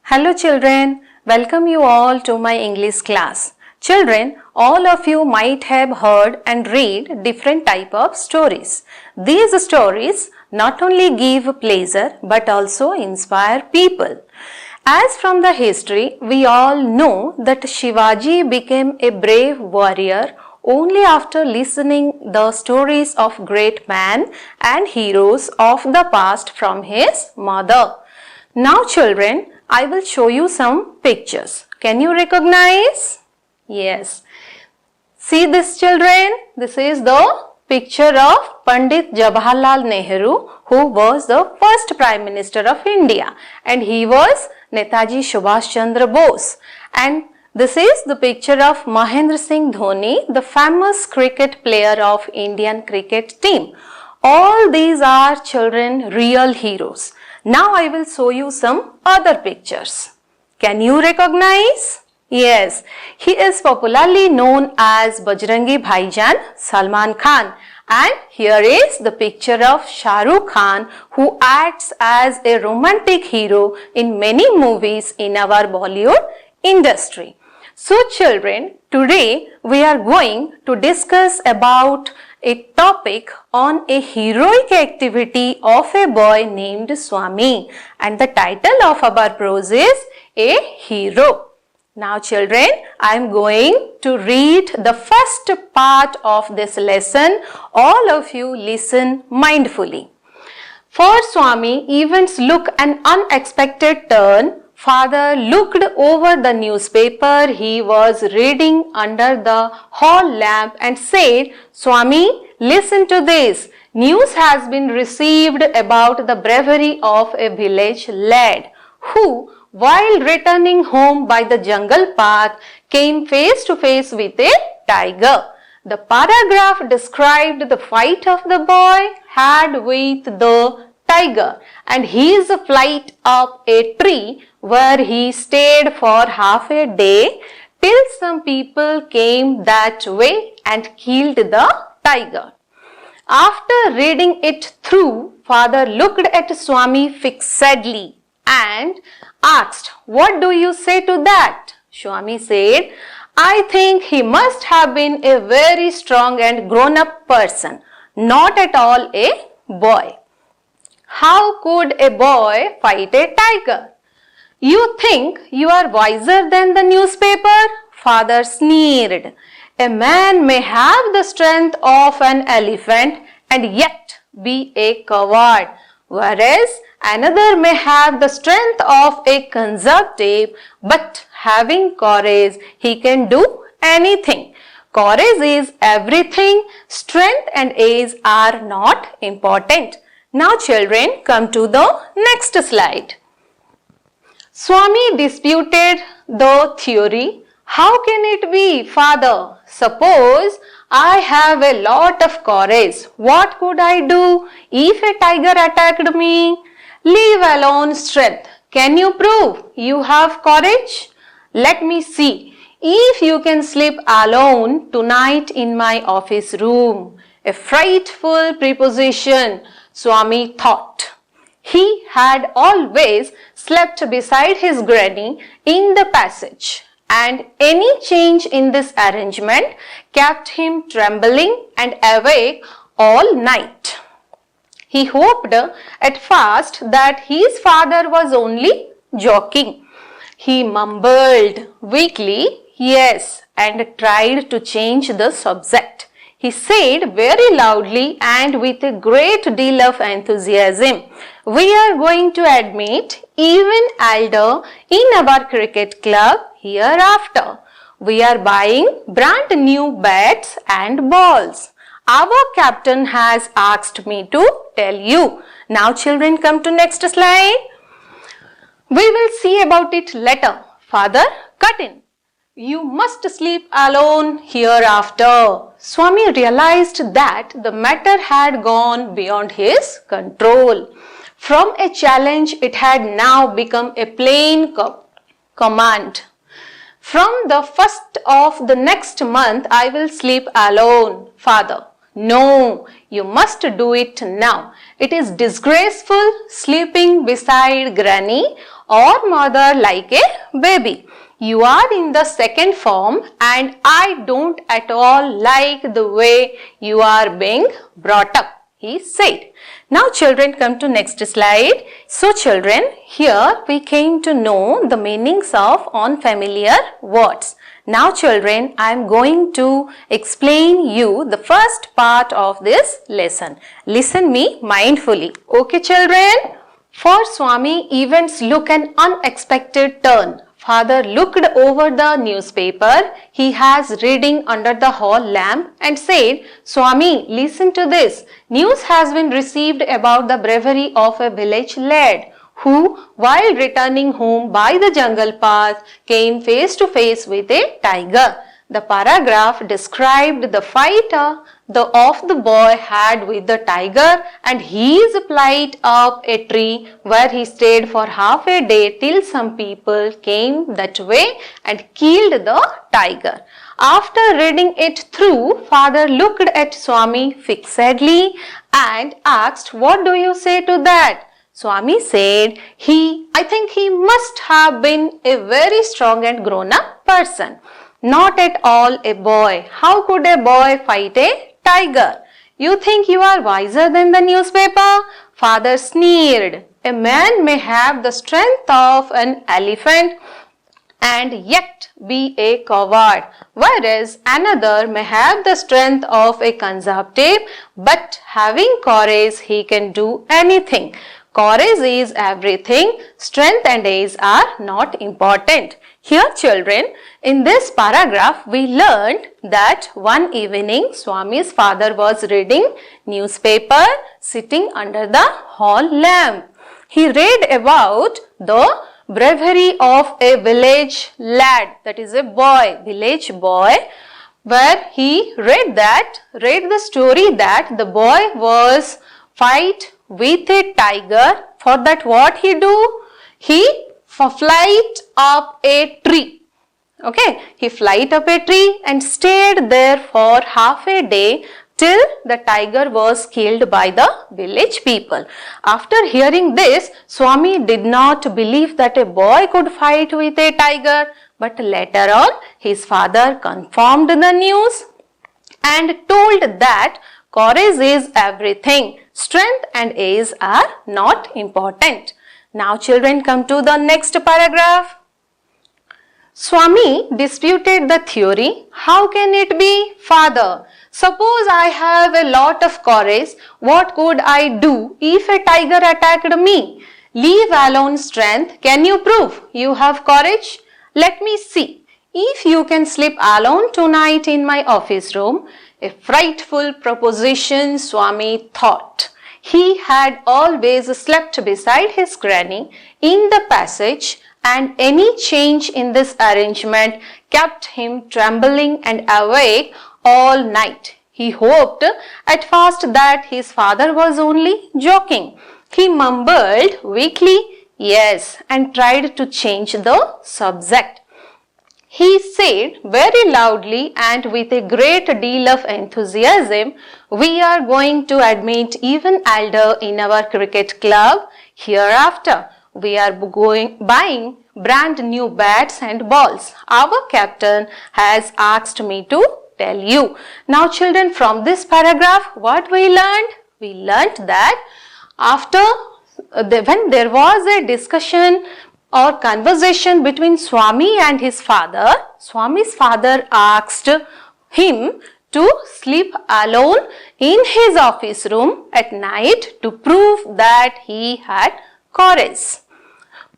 Hello children, welcome you all to my English class. Children, all of you might have heard and read different type of stories. These stories not only give pleasure but also inspire people. As from the history, we all know that Shivaji became a brave warrior only after listening the stories of great men and heroes of the past from his mother. Now children, I will show you some pictures. Can you recognize? Yes. See this children? This is the picture of Pandit Jawaharlal Nehru, who was the first Prime Minister of India, and he was Netaji Subhash Chandra Bose. And this is the picture of Mahendra Singh Dhoni, the famous cricket player of Indian cricket team. All these are children real heroes. Now I will show you some other pictures. Can you recognize? Yes, he is popularly known as Bajrangi Bhaijaan Salman Khan. And here is the picture of Shah Rukh Khan, who acts as a romantic hero in many movies in our Bollywood industry. So children, today we are going to discuss about a topic on a heroic activity of a boy named Swami, and the title of our prose is A Hero. Now children, I am going to read the first part of this lesson. All of you listen mindfully. For Swami, events took an unexpected turn. Father looked over the newspaper he was reading under the hall lamp and said, "Swami, listen to this. News has been received about the bravery of a village lad who, while returning home by the jungle path, came face to face with a tiger. The paragraph described the fight of the boy had with the tiger and his flight up a tree where he stayed for half a day till some people came that way and killed the tiger." After reading it through, Father looked at Swami fixedly and asked, "What do you say to that?" Swami said, "I think he must have been a very strong and grown-up person, not at all a boy. How could a boy fight a tiger? You think you are wiser than the newspaper?" Father sneered. "A man may have the strength of an elephant and yet be a coward, whereas another may have the strength of a consumptive, but having courage, he can do anything. Courage is everything. Strength and age are not important." Now children, come to the next slide. Swami disputed the theory. "How can it be, Father? Suppose I have a lot of courage. What could I do if a tiger attacked me? Leave alone strength. Can you prove you have courage? Let me see if you can sleep alone tonight in my office room." A frightful proposition, Swami thought. He had always slept beside his granny in the passage, and any change in this arrangement kept him trembling and awake all night. He hoped at first that his father was only joking. He mumbled weakly, "Yes," and tried to change the subject. He said very loudly and with a great deal of enthusiasm, "We are going to admit even elder in our cricket club hereafter. We are buying brand new bats and balls. Our captain has asked me to tell you." Now children, come to next slide. We will see about it later. Father cut in. "You must sleep alone hereafter." Swami realized that the matter had gone beyond his control. From a challenge, it had now become a plain command. "From the first of the next month, I will sleep alone, Father." "No, you must do it now. It is disgraceful sleeping beside Granny or mother like a baby. You are in the second form and I don't at all like the way you are being brought up, he said. Now children, come to next slide. So children, here we came to know the meanings of unfamiliar words. Now children, I am going to explain you the first part of this lesson. Listen me mindfully. Okay children? For Swami, events look an unexpected turn. Father looked over the newspaper he has reading under the hall lamp and said, Swami, listen to this. News has been received about the bravery of a village lad who, while returning home by the jungle path, came face to face with a tiger. The paragraph described the fight the boy had with the tiger and his plight up a tree where he stayed for half a day till some people came that way and killed the tiger. After reading it through, Father looked at Swami fixedly and asked, What do you say to that? Swami said, I think he must have been a very strong and grown-up person. Not at all a boy. How could a boy fight a tiger? You think you are wiser than the newspaper? Father sneered. A man may have the strength of an elephant and yet be a coward, whereas another may have the strength of a consumptive, but having courage he can do anything. Courage is everything. Strength and age are not important. Here children, in this paragraph we learned that one evening Swami's father was reading newspaper sitting under the hall lamp. He read about the bravery of a village lad, that is a boy, village boy, where he read the story that the boy was fight with a tiger. For that what he do? He flight up a tree. Okay, he flight up a tree and stayed there for half a day till the tiger was killed by the village people. After hearing this, Swami did not believe that a boy could fight with a tiger, but later on his father confirmed the news and told that courage is everything. Strength and age are not important. Now children, come to the next paragraph. Swami disputed the theory. How can it be? Father, suppose I have a lot of courage. What could I do if a tiger attacked me? Leave alone strength. Can you prove you have courage? Let me see. If you can sleep alone tonight in my office room. A frightful proposition, Swami thought. He had always slept beside his granny in the passage, and any change in this arrangement kept him trembling and awake all night. He hoped at first that his father was only joking. He mumbled weakly, yes, and tried to change the subject. He said very loudly and with a great deal of enthusiasm, we are going to admit even elder in our cricket club hereafter. We are buying brand new bats and balls. Our captain has asked me to tell you. Now children, from this paragraph, what we learned? We learned that when there was a discussion or conversation between Swami and his father, Swami's father asked him to sleep alone in his office room at night to prove that he had courage.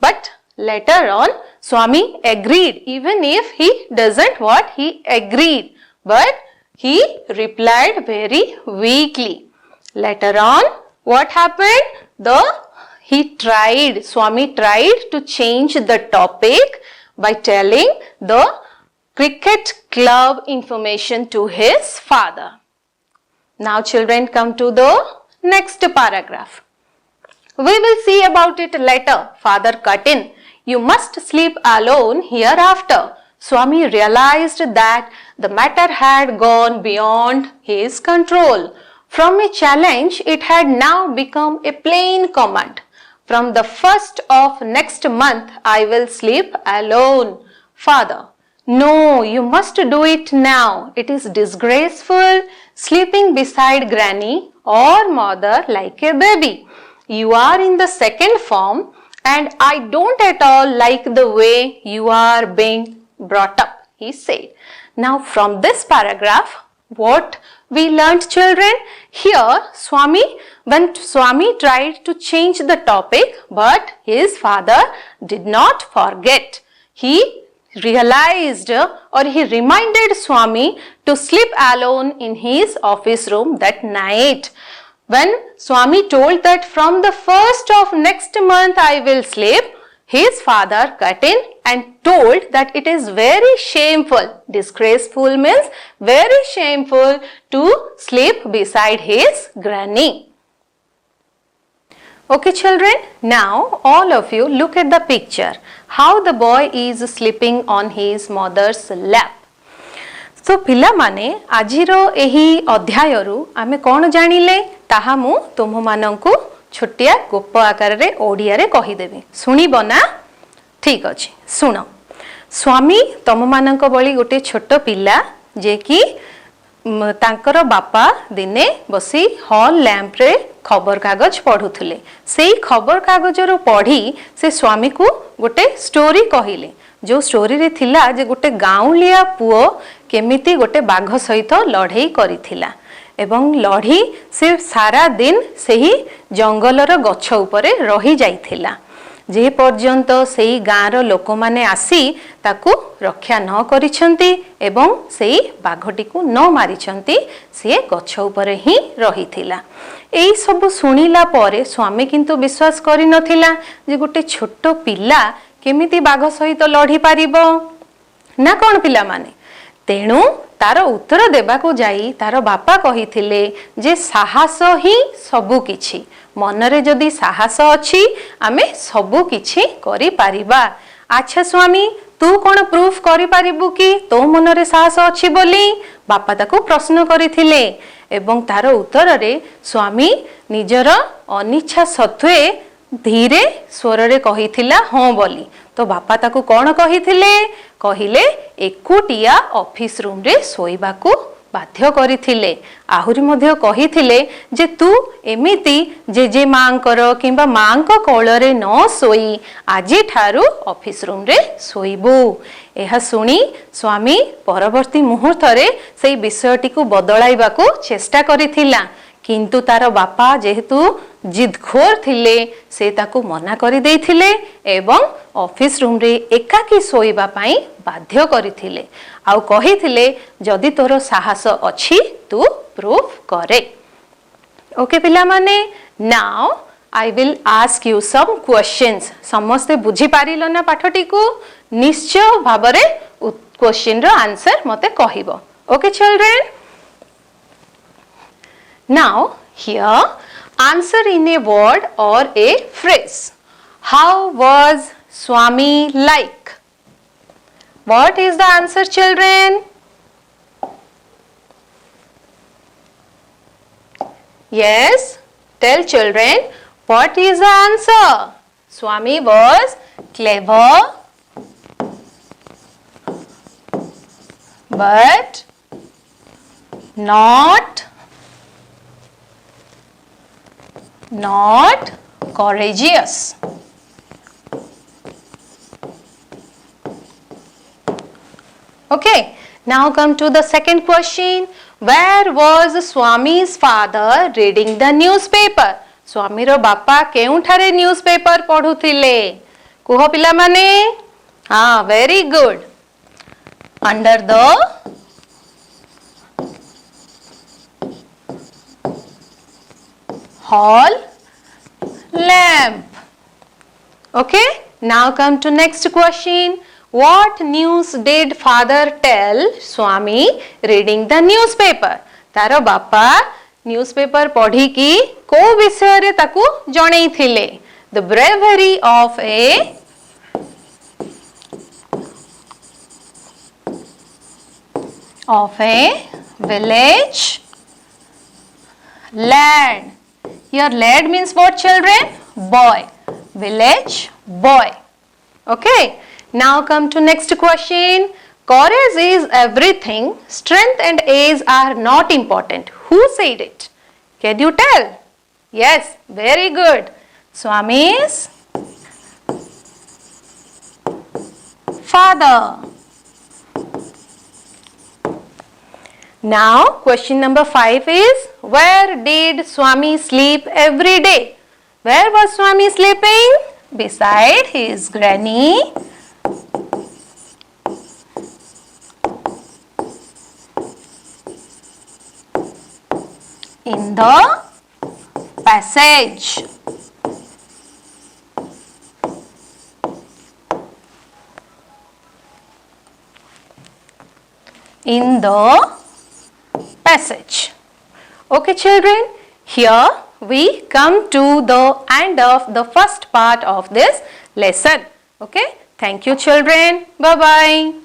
But later on, Swami agreed, even if he doesn't what he agreed, but he replied very weakly. Later on, what happened? Swami tried to change the topic by telling the cricket club information to his father. Now children, come to the next paragraph. We will see about it later. Father cut in. You must sleep alone hereafter. Swami realized that the matter had gone beyond his control. From a challenge, it had now become a plain command. From the 1st of next month, I will sleep alone. Father, no, you must do it now. It is disgraceful sleeping beside granny or mother like a baby. You are in the second form and I don't at all like the way you are being brought up, he said. Now from this paragraph, what we learnt, children? Here when Swami tried to change the topic, but his father did not forget. He realized or he reminded Swami to sleep alone in his office room that night. When Swami told that from the 1st of next month I will sleep, his father cut in and told that it is very shameful. Disgraceful means very shameful to sleep beside his granny. Okay children, now all of you look at the picture. How the boy is sleeping on his mother's lap. So पिलामाने आजिरो एही अध्यायरु आमे कोन जानिले ताहा मु तुम मानंकु छोटिया गोप आकार रे ओडिया रे कहि देबी सुनिबो ना ठीक अछि सुनो स्वामी तुम मानंक बळी गोटे छोटो पिला जे कि तांकर बापा दिने बसी हॉल लैंप रे खबर कागज पढुथले सेही खबर कागज रो पढी से स्वामी को गोटे स्टोरी कहिले जो स्टोरी रे थिला जे गोटे गाउलिया पुओ केमिति गोटे बाघ सहित लड़ाई करिथिला एवं लड़ी से सारा दिन सेही जंगलर गछ उपरे रही जाइथिला जे पर्यंत सेही गाँर लोक माने आसी ताकू रक्षा न करिछंती एवं सेही बाघटी को न मारिछंती से गछ उपरे ही रहिथिला। एई सब सुनिला परे स्वामी किंतु विश्वास करि नथिला जे गोटे छोटो पिला केमिति बाघ सहित लड़ी पारिबो ना कोन पिला माने तेणु तार उत्तर देबा को जाई तार बापा कहिथिले जे साहस ही सबु किछि मनरे जदि साहस अछि आमे सबु किछि करि पारिबा। अच्छा स्वामी तू कोन प्रूफ करि पारिबु कि तो मनरे साहस अछि बोली बापा ताको प्रश्न करिथिले एवं तार उत्तर रे स्वामी निजर अनिच्छा सत्वे धीरे स्वर रे कहिथिला हां बोली तो बापा ताकू कौन कहिथिले कहिले एकुटिया ऑफिस रूम रे सोइबा को बाध्य करिथिले आहुरी मध्य कहिथिले जे तू एमिति जे मांकर किंबा मांक कोଳରେ न सोई आजी ठारू ऑफिस रूम रे सोइबू। एहा सुनी स्वामी परवर्ती मुहूर्त रे सेई विषयटी को बदलाइबा को चेष्टा करिथिला किंतु तार बापा जेहेतु जिदखोर थिले से ताकू मना करि देइथिले एवं ऑफिस रूम रे एकाकी सोइबा पई बाध्य करिथिले आउ कहिथिले जदि तोर साहस अछि तू प्रूफ करे। ओके पिला माने now I will ask you some questions समस्ते बुझी पारिलो ना पाठटी को निश्चय भाबरे क्वेश्चन रो आंसर मते कहिबो। Okay children now here answer in a word or a phrase. How was Swami like? What is the answer children? Yes, tell children what is the answer? Swami was clever but not courageous. Okay, now come to the second question. Where was Swami's father reading the newspaper? Swami रो बापा केउठारे newspaper पढुथिले कुह पिला माने हाँ very good under the hall lamp. Okay, now come to next question. What news did father tell Swami reading the newspaper? तारो बापा newspaper पढ़ी की को विषय रे ताकू जणै थिले the bravery of a village lad. Here lad means what children? Boy. village boy. Okay, now come to next question. Courage is everything, strength and age are not important. Who said it? Can you tell? Yes, very good. Swami's father. Now question number 5 is, where did Swami sleep every day? Where was Swami sleeping? Beside his granny. In the passage. In the passage. Okay children, here we come to the end of the first part of this lesson. Okay, thank you children. Bye bye.